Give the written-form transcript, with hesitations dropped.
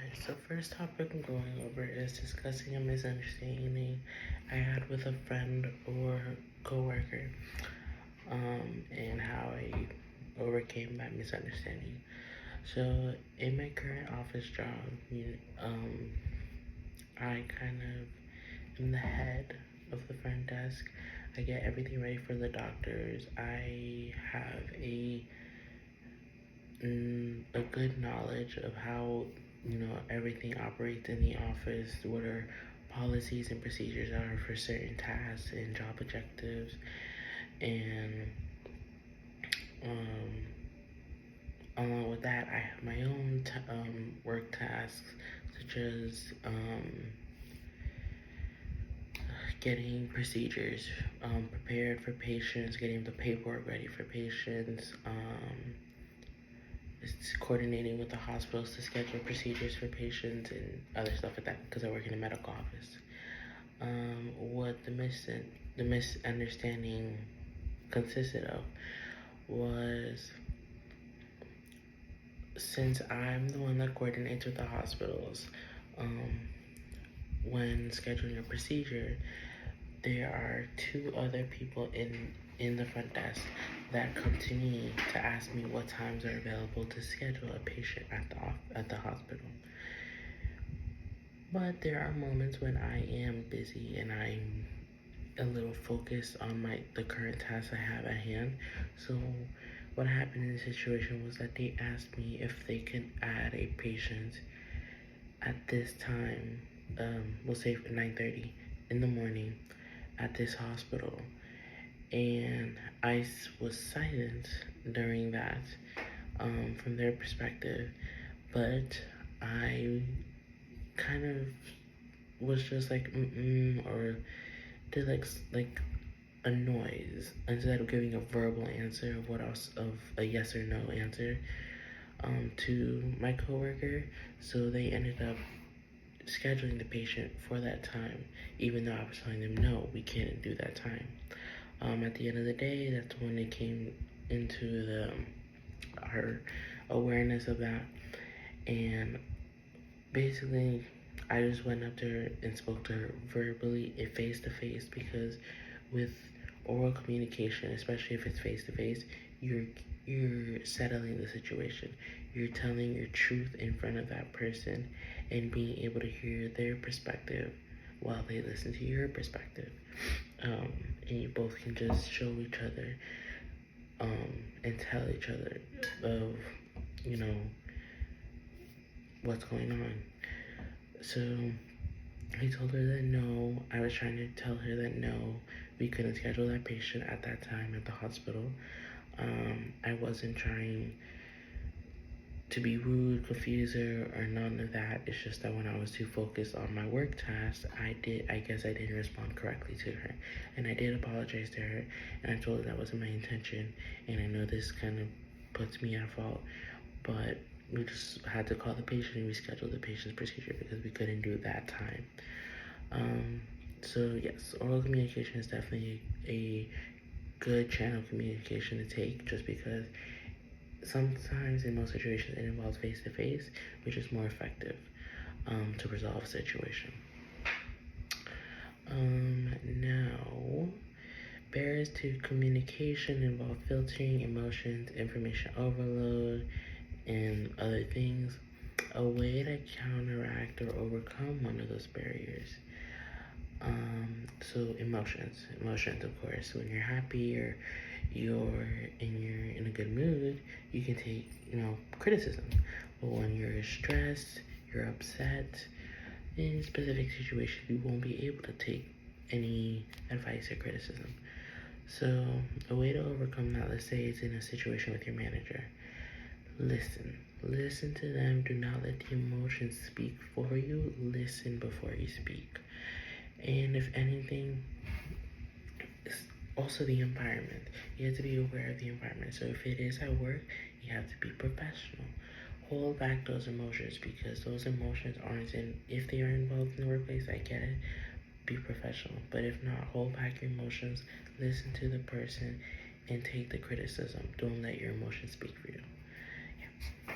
Alright, so first topic I'm going over is discussing a misunderstanding I had with a friend or coworker, and how I overcame that misunderstanding. So in my current office job, I kind of am the head of the front desk. I get everything ready for the doctors. I have a good knowledge of how everything operates in the office, what our policies and procedures are for certain tasks and job objectives, and um, along with that, I have my own work tasks, such as getting procedures prepared for patients, getting the paperwork ready for patients. It's coordinating with the hospitals to schedule procedures for patients and other stuff like that because I work in a medical office. What the misunderstanding consisted of was, since I'm the one that coordinates with the hospitals, when scheduling a procedure, there are two other people in the front desk that come to me to ask me what times are available to schedule a patient at the hospital. But there are moments when I am busy and I'm a little focused on the current tasks I have at hand. So what happened in this situation was that they asked me if they can add a patient at this time, we'll say 9:30 in the morning at this hospital, and I was silent during that, from their perspective, but I kind of was just like or did like a noise instead of giving a verbal answer of a yes or no answer to my coworker. So they ended up scheduling the patient for that time, even though I was telling them no, we can't do that time. At the end of the day, that's when it came into her awareness of that, and basically I just went up to her and spoke to her verbally and face to face, because with oral communication, especially if it's face to face, you're settling the situation. You're telling your truth in front of that person and being able to hear their perspective while they listen to your perspective. And you both can just show each other and tell each other of, what's going on. So I told her that no, I was trying to tell her that no, we couldn't schedule that patient at that time at the hospital. I wasn't trying to be rude, confuse her, or none of that. It's just that when I was too focused on my work task, I guess I didn't respond correctly to her. And I did apologize to her, and I told her that wasn't my intention, and I know this kind of puts me at fault, but we just had to call the patient and reschedule the patient's procedure because we couldn't do that time. So yes, oral communication is definitely a good channel of communication to take, just because sometimes in most situations it involves face-to-face, which is more effective to resolve a situation. Now, barriers to communication involve filtering emotions, information overload, and other things. A way to counteract or overcome one of those barriers. So emotions, of course. When you're happy or you're in a good mood, you can take criticism. But when you're stressed, you're upset, in specific situations, you won't be able to take any advice or criticism. So a way to overcome that, let's say it's in a situation with your manager. Listen to them. Do not let the emotions speak for you. Listen before you speak. And if anything, also the environment. You have to be aware of the environment. So if it is at work, you have to be professional. Hold back those emotions, because those emotions aren't if they are involved in the workplace, I get it. Be professional. But if not, hold back your emotions, listen to the person, and take the criticism. Don't let your emotions speak for you. Yeah.